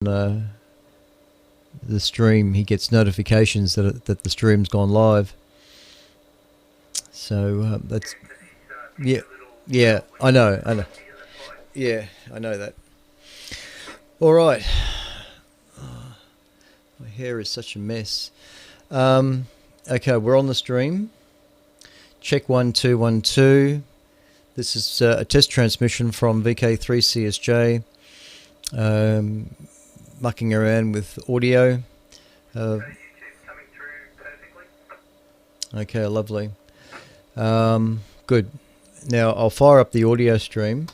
the stream, he gets notifications that the stream's gone live. So that's yeah, yeah. I know. Yeah, I know that. All right. My hair is such a mess. Okay, we're on the stream. Check 1212. This is a test transmission from VK3CSJ. Mucking around with audio. Okay, lovely. Good. Now I'll fire up the audio stream.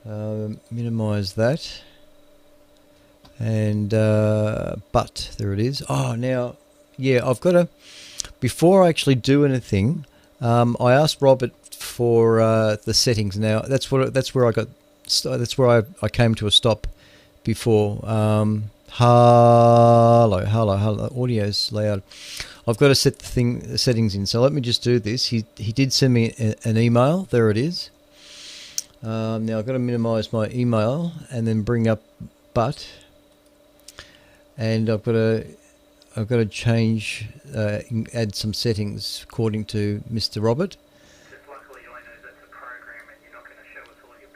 Minimize that. And but there it is. Oh, now, yeah, I've got to. Before I actually do anything, I asked Robert for the settings. Now that's where I came to a stop before. Hello, audio's loud. I've got to set the settings in. So let me just do this. He did send me an email. There it is. Now I've got to minimize my email and then bring up but. And I've got to change, add some settings according to Mr. Robert. Just luckily I know that's a program and you're not going to show us all your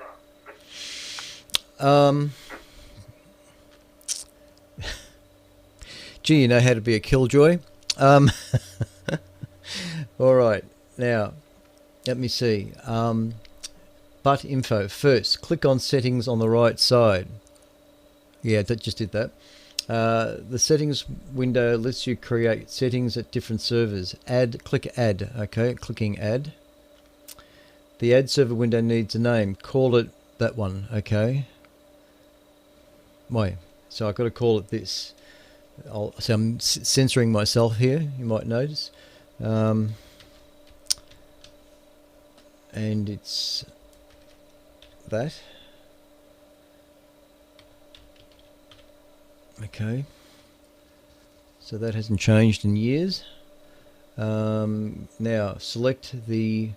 butt. Gee, you know how to be a killjoy. All right, now let me see. Butt info first. Click on settings on the right side. Yeah, that just did that. The settings window lets you create settings at different servers. Click add. Okay, clicking add. The add server window needs a name. Call it that one. Okay. Wait. So I've got to call it this. So I'm censoring myself here. You might notice. And it's that. Okay, so that hasn't changed in years. Now select that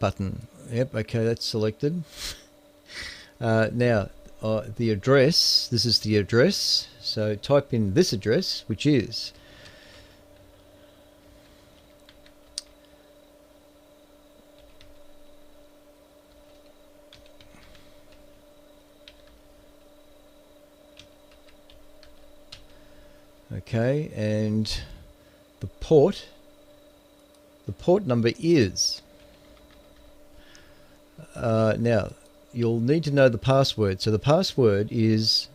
button. Yep, okay, that's selected. Now the address, this is the address, so type in this address, which is okay, and the port number is now you'll need to know the password. So the password is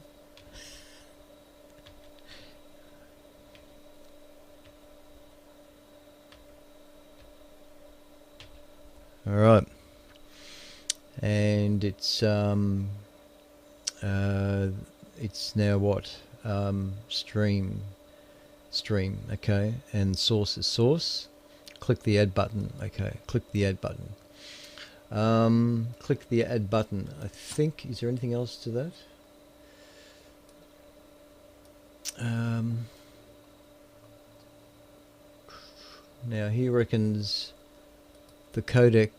all right, and it's now what? Stream, okay, and source is source. Click the add button. Okay, click the add button. Click the add button. I think, is there anything else to that? Now he reckons the codec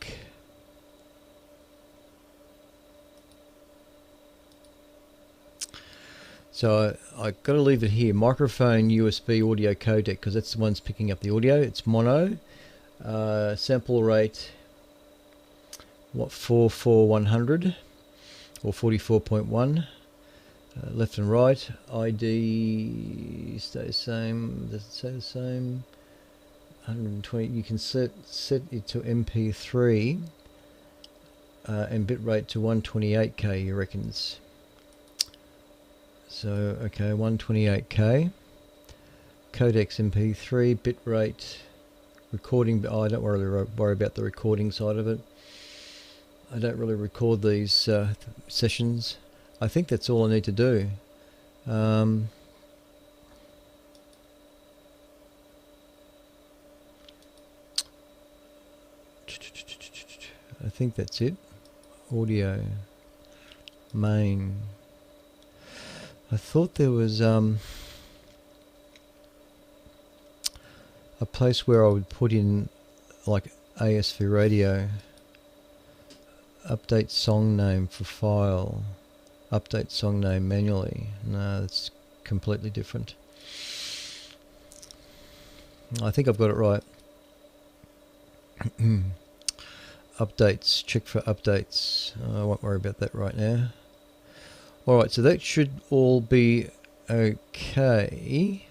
so I got to leave it here. Microphone USB audio codec, because that's the one's picking up the audio. It's mono. Sample rate, what, 44100 or 44.1. Left and right. ID stay the same. Does it say the same? 120. You can set it to MP3 and bitrate to 128k. He reckons. So, okay, 128k, codecs MP3, bitrate, recording. Oh, I don't worry about the recording side of it. I don't really record these sessions. I think that's all I need to do. I think that's it. Audio, main. I thought there was a place where I would put in like ASV radio, update song name for file. Update song name manually. No, that's completely different. I think I've got it right. Updates, check for updates. I won't worry about that right now. Alright, so that should all be okay.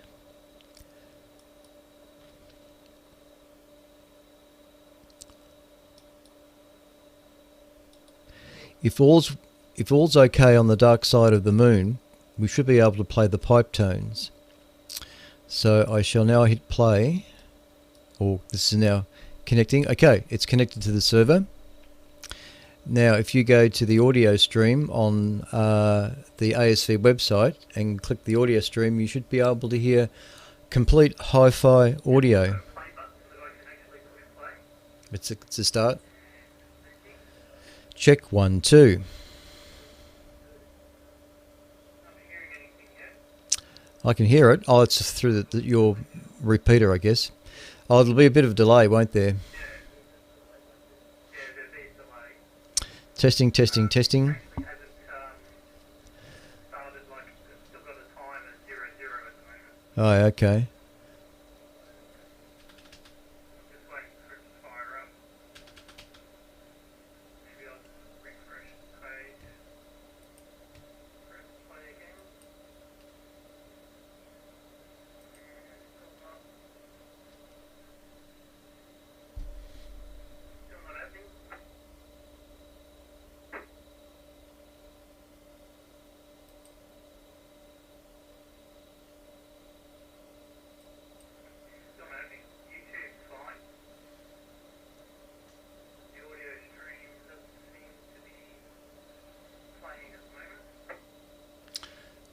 If all's okay on the dark side of the moon, we should be able to play the pipe tones. So I shall now hit play. This is now connecting. Okay, it's connected to the server. Now if you go to the audio stream on the ASV website and click the audio stream, you should be able to hear complete hi-fi audio. It's a start. Check 1 2. I can hear it. Oh, it's through your repeater, I guess. Oh, there'll be a bit of a delay, won't there? Testing, testing, testing. Oh, okay.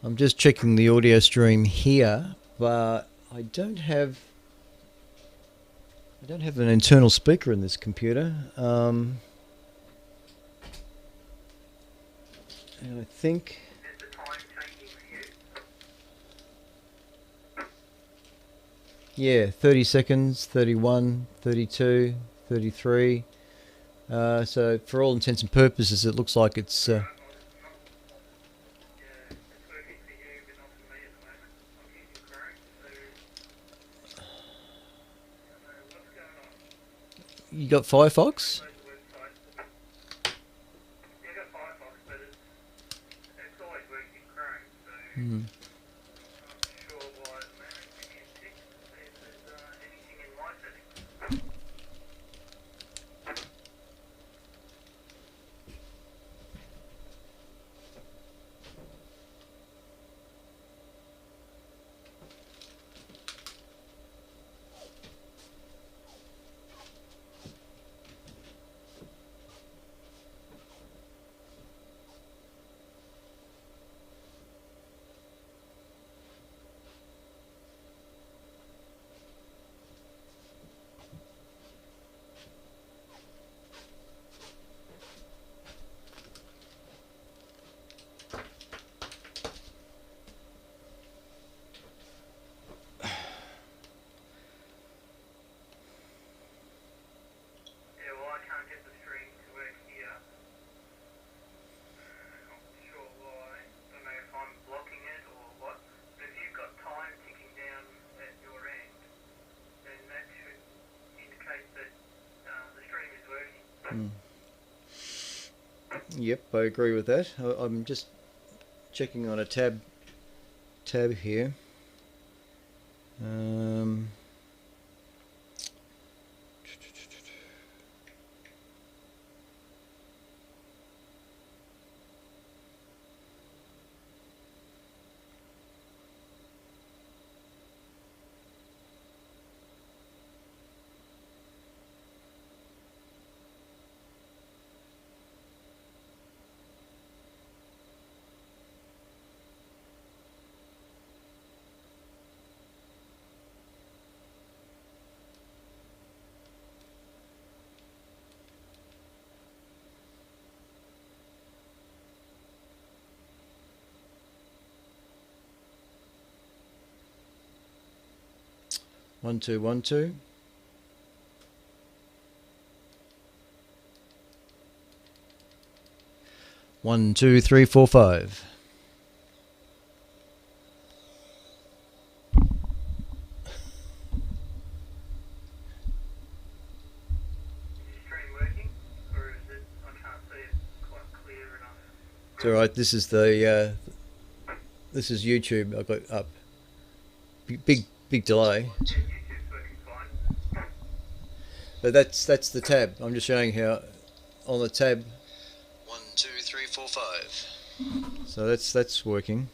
I'm just checking the audio stream here, but I don't have an internal speaker in this computer. And I think yeah, 30 seconds, 31, 32, 33. So for all intents and purposes, it looks like it's you got Firefox? Hmm. Yep, I agree with that. I'm just checking on a tab here. 1 2 1 2. 1, 2, 3, 4, 5. It's all right. This is the this is YouTube. I've got up. Big delay. But that's the tab. I'm just showing how on the tab. 1, 2, 3, 4, 5. So that's working.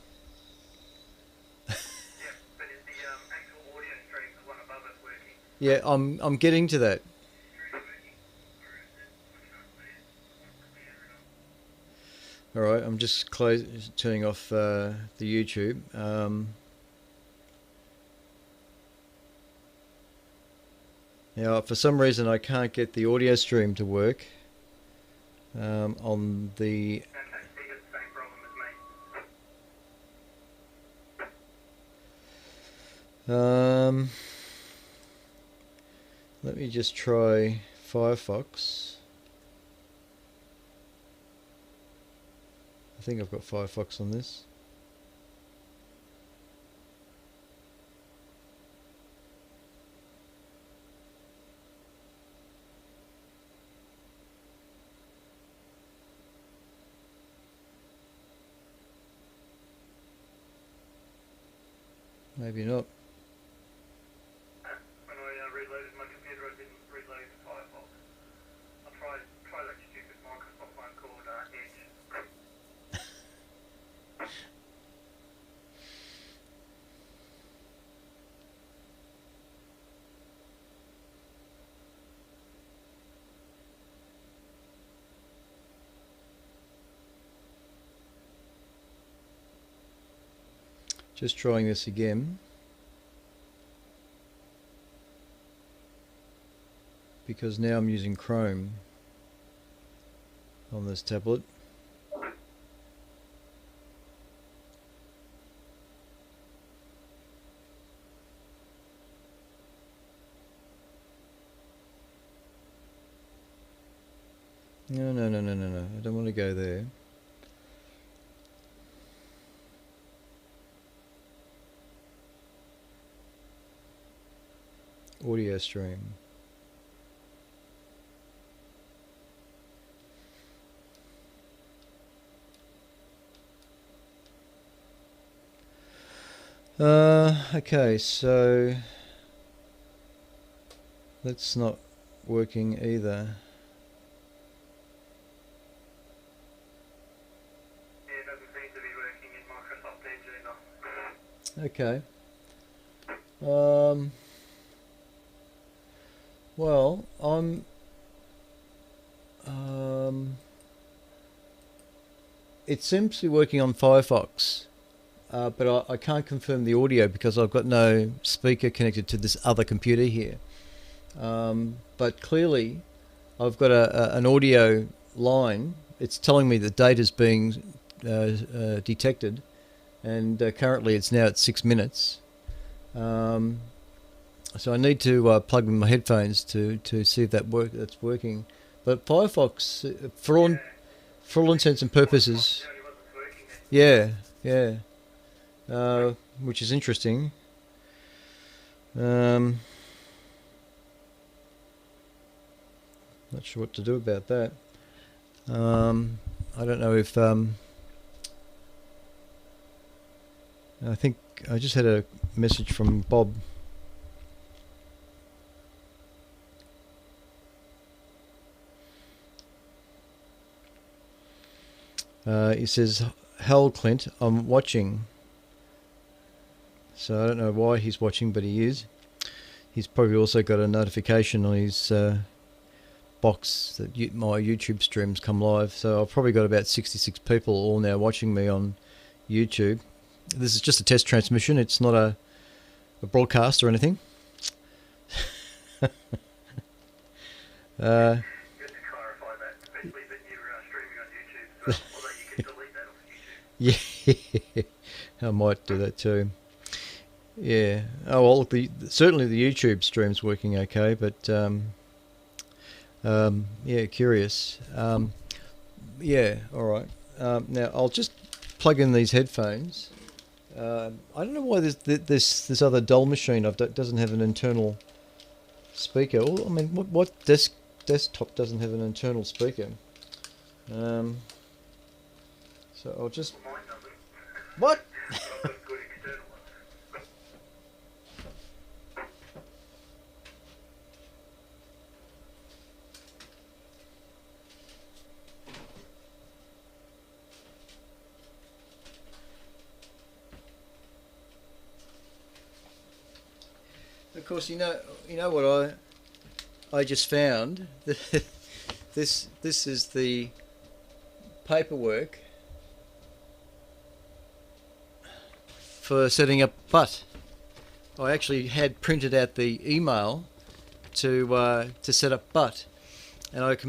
Yeah, I'm getting to that. All right, I'm just turning off the YouTube. Now, for some reason, I can't get the audio stream to work on the. Let me just try Firefox. I think I've got Firefox on this. Maybe not. When I reloaded my computer, I didn't reload Firefox. I tried that stupid Microsoft one called Edge. Just trying this again. Because now I'm using Chrome on this tablet. No. I don't want to go there. Audio stream. Okay, so that's not working either. Yeah, it doesn't seem to be working in Microsoft Edge either. Okay. Well, it seems to be working on Firefox, but I can't confirm the audio because I've got no speaker connected to this other computer here. But clearly, I've got an audio line. It's telling me the data's being detected, and currently it's now at 6 minutes. So I need to plug in my headphones to see if that's working. But Firefox, for all intents and purposes, yeah, which is interesting. Not sure what to do about that. I don't know if I think I just had a message from Bob. He says, "Hell, Clint, I'm watching." So I don't know why he's watching, but he is. He's probably also got a notification on his box that my YouTube streams come live. So I've probably got about 66 people all now watching me on YouTube. This is just a test transmission. It's not a broadcast or anything. Good to clarify that, especially that you're streaming on YouTube, so although you can delete that off YouTube. Yeah, I might do that too. Yeah. Oh well, certainly the YouTube stream's working okay, but yeah, curious. Yeah. All right. Now I'll just plug in these headphones. I don't know why this other Doll machine doesn't have an internal speaker. I mean, what desktop doesn't have an internal speaker? So I'll just... Mine doesn't. What? But I've got good external ones. Of course, you know what I just found. This is the paperwork for setting up Butt. I actually had printed out the email to set up Butt, and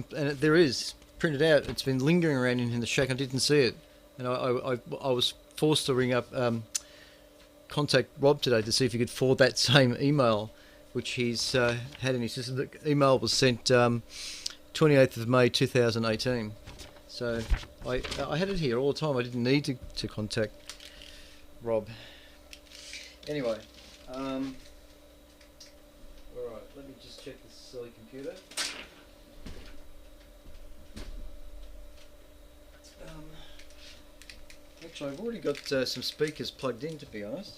there is printed out. It's been lingering around in the shack. I didn't see it, and I was forced to ring up. Contact Rob today to see if he could forward that same email which he's had in his system. The email was sent 28th of May 2018. So I had it here all the time. I didn't need to contact Rob. Anyway, alright, let me just check this silly computer. Actually, I've already got some speakers plugged in, to be honest.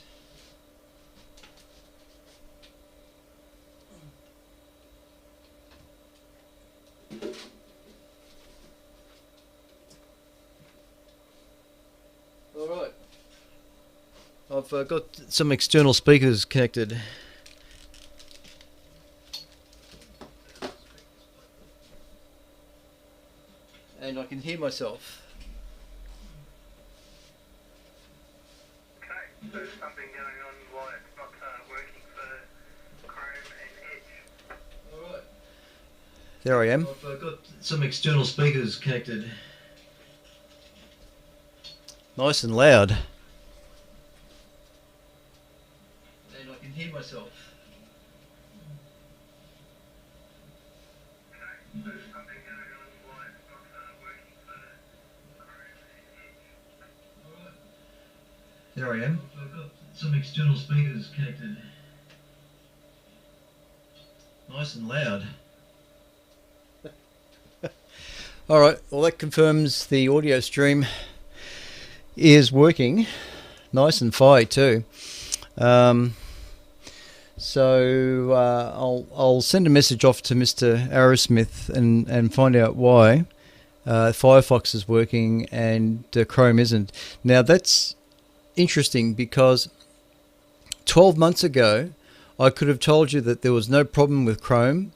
Alright. I've got some external speakers connected. And I can hear myself. So there's something going on why it's not working for Chrome and Edge. Alright. There I am. I've got some external speakers connected. Nice and loud. And I can hear myself. So there's something going on why it's not working for Chrome and Edge. Alright. There I am. I've got some external speakers connected. Nice and loud. Alright, well that confirms the audio stream is working. Nice and fine too. So I'll send a message off to Mr. Arrowsmith and find out why Firefox is working and Chrome isn't. Now that's interesting because 12 months ago I could have told you that there was no problem with Chrome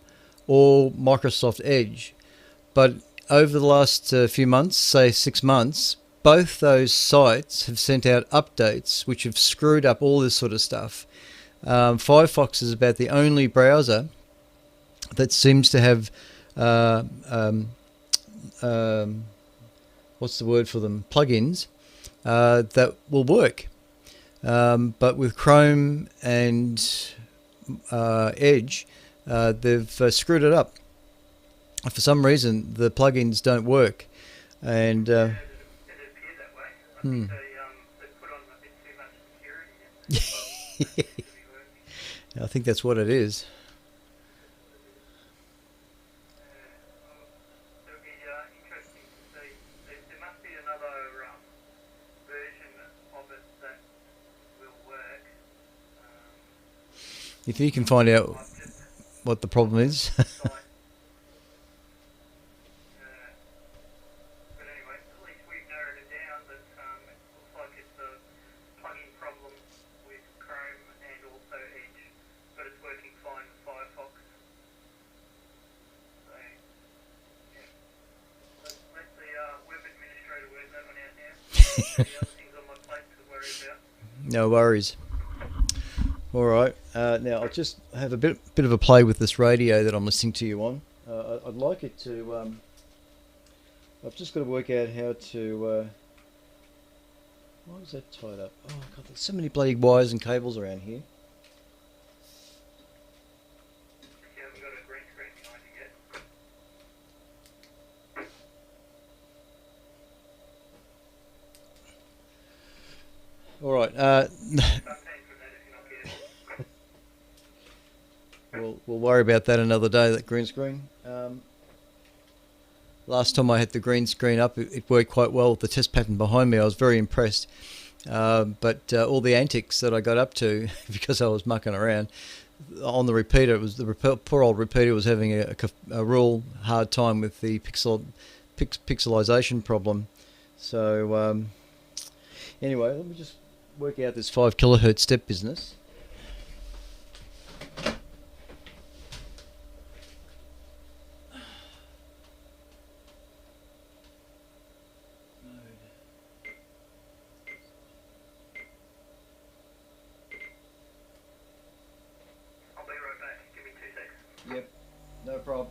or Microsoft Edge, but over the last few months, say 6 months, both those sites have sent out updates which have screwed up all this sort of stuff. Firefox is about the only browser that seems to have what's the word for them? Plugins that will work. But with Chrome and Edge, they've screwed it up. For some reason, the plugins don't work, and It appeared that way. I think they put on a bit too much security. I think that's what it is. It'll be interesting to see. There must be another version of it that will work. If you can find out what the problem is. But anyway, at least we've narrowed it down that it looks like it's a plugin problem with Chrome and also Edge, but it's working fine with Firefox. So, yeah. Let the web administrator work that one out now. The other things on my plate to worry about. No worries. All right. Now I'll just have a bit of a play with this radio that I'm listening to you on. I'd like it to. I've just got to work out how to. Why is that tied up? Oh God, there's so many bloody wires and cables around here. You haven't got a green screen behind you yet. All right. We'll worry about that another day. That green screen. Last time I had the green screen up, it worked quite well with the test pattern behind me. I was very impressed. But all the antics that I got up to because I was mucking around on the repeater, it was poor old repeater was having a real hard time with the pixelization problem. So anyway, let me just work out this 5 kilohertz step business. Yep, no problem.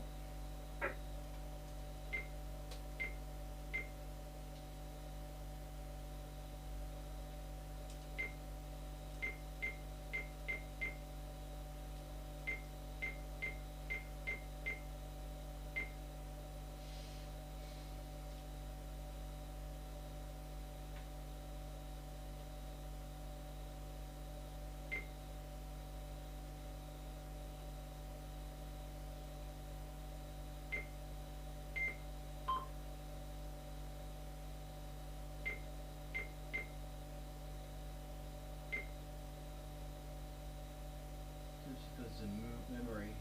Because of memory.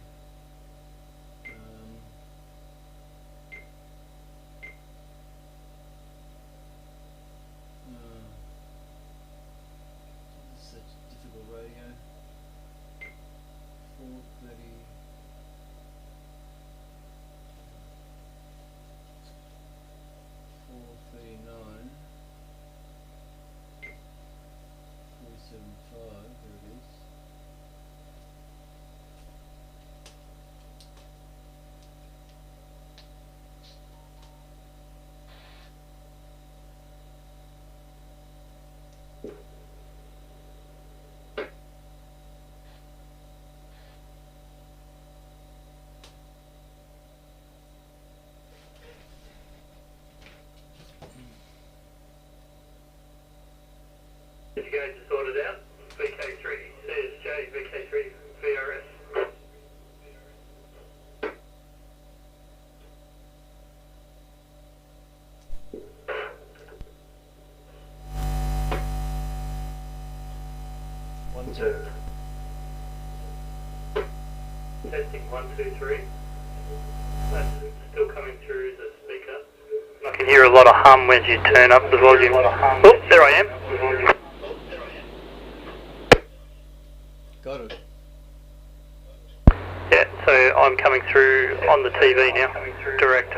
Such difficult radio. 430. 439. 475. There it is. Did you guys sort it out? VK3, CSJ, VK3, VRS. One, two. Testing 1, 2, 3. That's still coming through the speaker. I can hear a lot of hum as you turn up the volume. Oh, there I am. Got it. Yeah, so I'm coming through on the TV now, direct.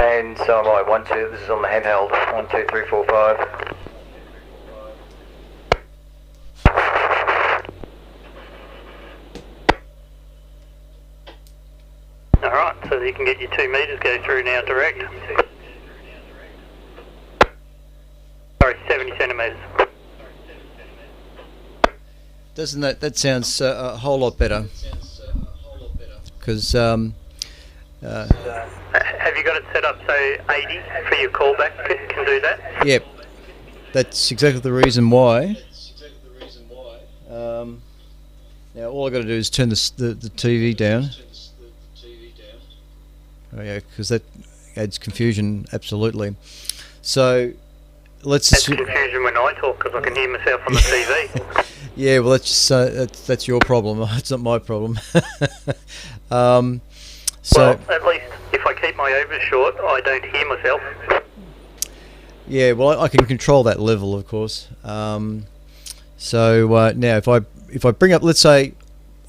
And so am I. 1, 2. This is on the handheld. 1, 2, 3, 4, 5. Alright, so you can get your 2 meters go through now direct. Sorry, 70 centimeters. Doesn't that sounds a whole lot better? Because Have you got it set up so 80 for your callback can do that? yep, that's exactly the reason why. Now all I got to do is turn the TV down. Oh yeah, because that adds confusion. Absolutely. So let's. That's confusion when I talk because I can hear myself on the TV. Yeah, well, that's your problem. It's not my problem. So Well, at least if I keep my overs short, I don't hear myself. yeah, well, I can control that level, of course. So now, if I bring up, let's say,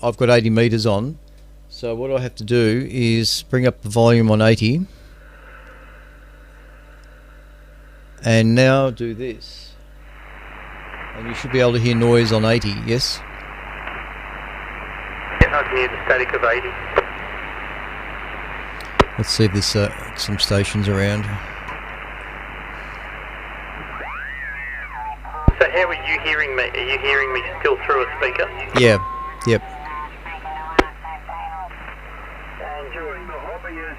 I've got 80 meters on. So what I have to do is bring up the volume on 80, and now do this, and you should be able to hear noise on 80. Yes. Yeah, I can hear the static of 80. Let's see if there's some stations around. So how are you hearing me? Are you hearing me still through a speaker? Yeah. Yep.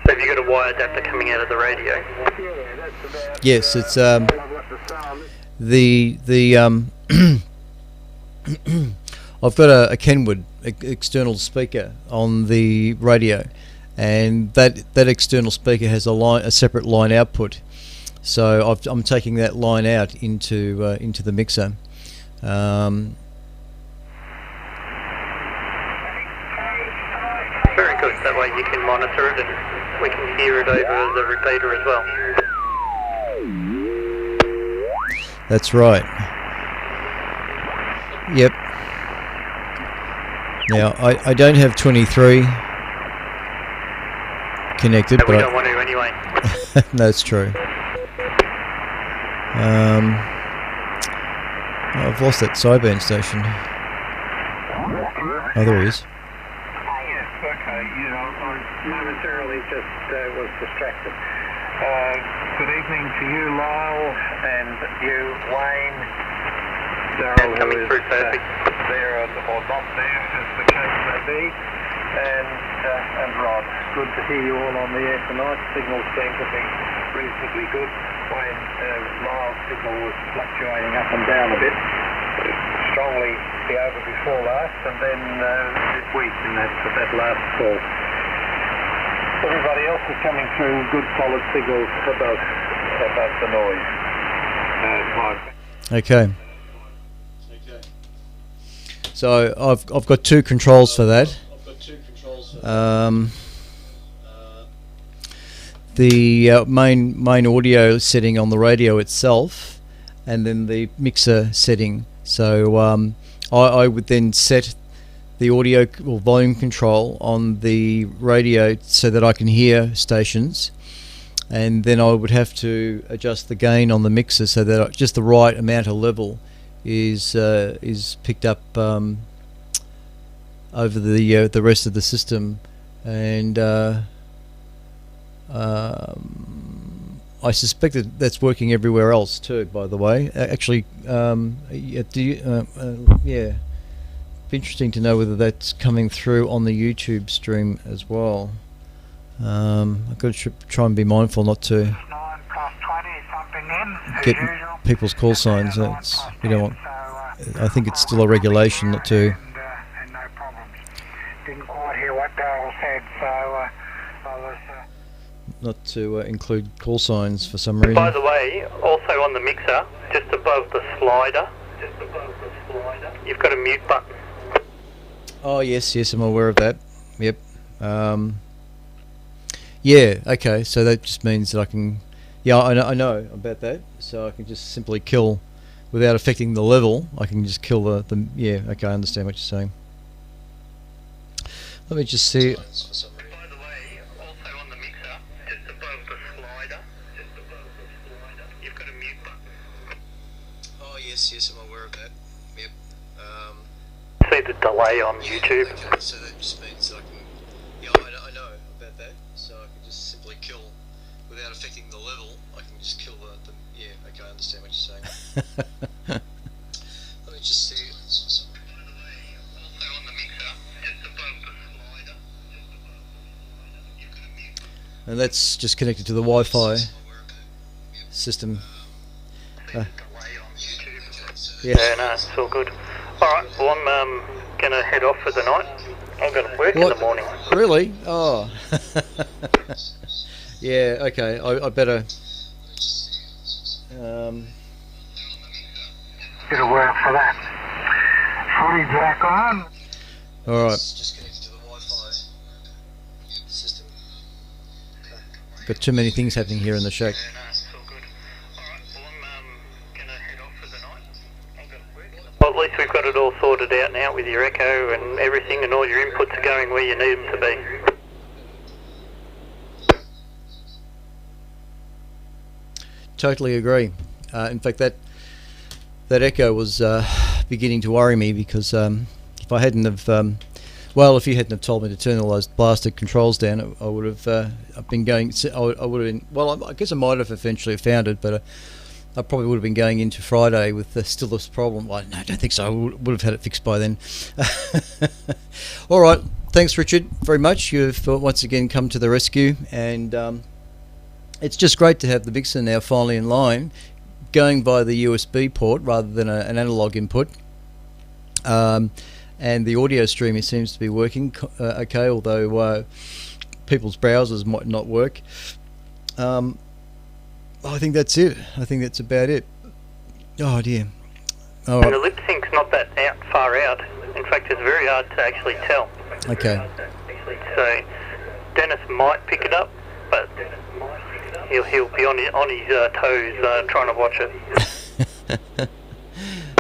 So have you got a wire adapter coming out of the radio? Yes, it's the I've got a Kenwood external speaker on the radio, and that external speaker has a separate line output. So I'm taking that line out into the mixer. Very good. That way you can monitor it and we can hear it over the repeater as well. That's right. Yep. Now I don't have 23 connected, But we but don't want to anyway. that's true. I've lost that sideband station. Oh, there he is. Yes, okay. You know, I momentarily just was distracted. Good evening to you, Lyle, and you, Wayne. Daryl, Coming who is through perfect. there or not there, as the case may be, and Rod. Good to hear you all on the air tonight. Signals seem to be reasonably good. Wayne, Lyle's signal was fluctuating up and down a bit. Strongly the over before last, and then this week in that last call. Everybody else is coming through good solid signals above the noise. Okay. So I've got two controls for that. The main audio setting on the radio itself, and then the mixer setting. So I would then set the audio or volume control on the radio so that I can hear stations, and then I would have to adjust the gain on the mixer so that just the right amount of level is picked up over the rest of the system, and I suspect that that's working everywhere else too. By the way, actually, yeah, be interesting to know whether that's coming through on the YouTube stream as well. I've got to try and be mindful not to get people's call signs. We don't want. I think it's still a regulation not to. No problems. Didn't quite hear what Daryl said, so I was. Not to include call signs for some reason. By the way, also on the mixer, just above the slider, you've got a mute button. Oh yes, I'm aware of that. Yep. Yeah. Okay. So that just means that I can. Yeah, I know about that. So I can just simply kill, without affecting the level. I can just kill the. Yeah. Okay. I understand what you're saying. Let me just see. Yes, I'm aware of that. Yep. See the delay on YouTube. Okay, so that just means that I can. Yeah, I know about that. So I can just simply kill, without affecting the level. I can just kill the. Yeah. Okay, I understand what you're saying. Let me just see. By the way, also on the mixer, just above the slider, you've got a mute. And that's just connected to the Wi-Fi system. Yeah, no, it's all good. Alright, well I'm going to head off for the night. I'm going to work in the morning. Really? Oh. Yeah, okay, I better... Bit of work for that. Footy back on. Alright. Just connected to the Wi-Fi system. Got too many things happening here in the shack. Well, at least we've got it all sorted out now with your echo and everything, and all your inputs are going where you need them to be. Totally agree. In fact, that echo was beginning to worry me, because if I hadn't have, if you hadn't have told me to turn all those blasted controls down, I would have been going. I would have been. Well, I guess I might have eventually found it, but. I probably would have been going into Friday with still this problem. Well, no, I don't think so. I would have had it fixed by then. All right. Thanks, Richard, very much. You've once again come to the rescue. And it's just great to have the mixer now finally in line, going by the USB port rather than an analog input. And the audio stream seems to be working okay, although people's browsers might not work. I think that's it. I think that's about it. Oh dear. All And the right. lip sync's not that far out. In fact, it's very hard to actually tell. Okay. So Dennis might pick it up, but he'll be on his toes trying to watch it.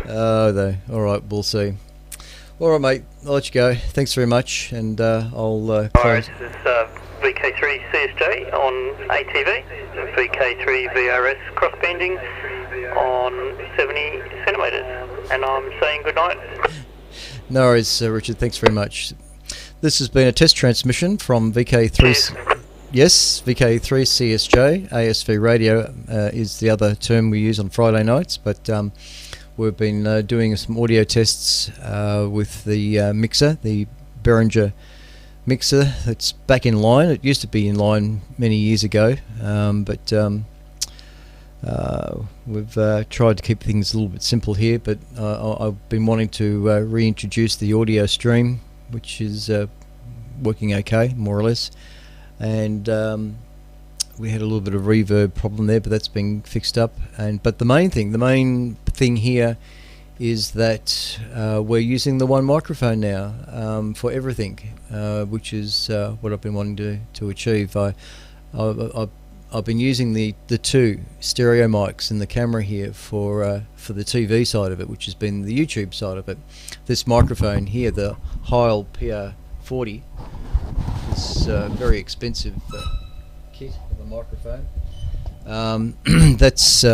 Oh, though. All right, we'll see. All right, mate. I'll let you go. Thanks very much, and I'll Alright, close. this is VK3 CSJ on ATV, VK3 VRS crossbanding on 70 centimetres, and I'm saying good night. No worries, Richard. Thanks very much. This has been a test transmission from VK3. Yes, VK3 CSJ. ASV radio is the other term we use on Friday nights, but we've been doing some audio tests with the mixer, the Behringer mixer. It's back in line. It used to be in line many years ago, but we've tried to keep things a little bit simple here, but I've been wanting to reintroduce the audio stream, which is working okay, more or less. And we had a little bit of reverb problem there, but that's been fixed up. But the main thing here is that we're using the one microphone now for everything, which is what I've been wanting to achieve. I've been using the two stereo mics in the camera here for the TV side of it, which has been the YouTube side of it. This microphone here, the Heil PR40, is very expensive kit of a microphone. That's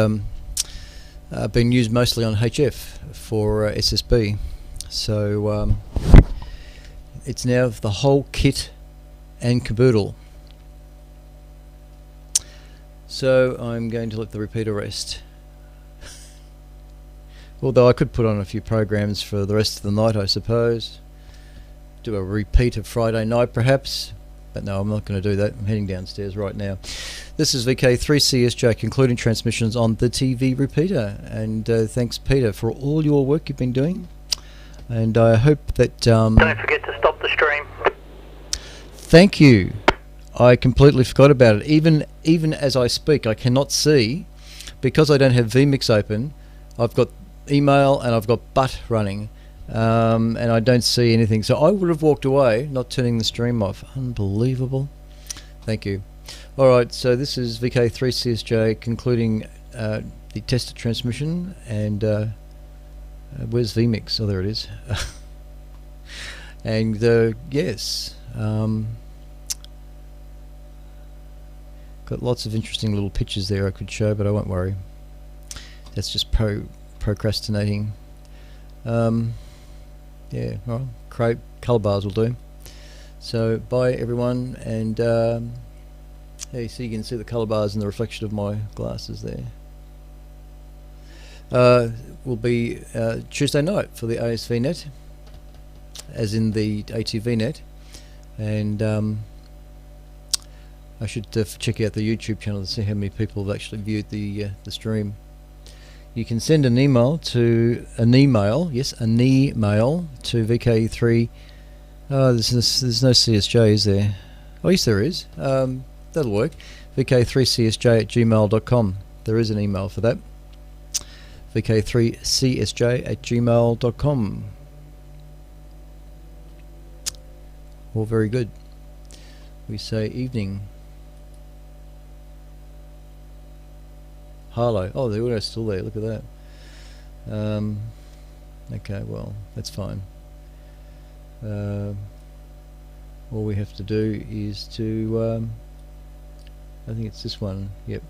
been used mostly on HF for SSB, so it's now the whole kit and caboodle. So I'm going to let the repeater rest. Although I could put on a few programs for the rest of the night, I suppose. Do a repeat of Friday night perhaps, but no, I'm not going to do that. I'm heading downstairs right now. This is VK3CSJ concluding transmissions on the TV repeater, and thanks Peter for all your work you've been doing, and I hope that Don't forget to stop the stream. thank you. I completely forgot about it. Even as I speak, I cannot see, because I don't have vMix open. I've got email and I've got butt running, and I don't see anything. So I would have walked away, not turning the stream off. Unbelievable. Thank you. All right, so this is VK3CSJ concluding the tested transmission, and where's vMix? Oh, there it is. And yes. Got lots of interesting little pictures there I could show, but I won't worry. That's just procrastinating. Yeah, well, colour bars will do. So bye everyone, and hey, so you can see the colour bars in the reflection of my glasses there. Will be Tuesday night for the ASV net, as in the ATV net, and I should check out the YouTube channel to see how many people have actually viewed the stream. You can send an email to an email to VK3. Oh, there's no CSJ, is there? Oh, yes, there is. That'll work. VK3CSJ@gmail.com. There is an email for that. VK3CSJ@gmail.com. All very good. We say evening. Harlow. Oh, the audio's still there. Look at that. Okay, well, that's fine. All we have to do is to I think it's this one. Yep.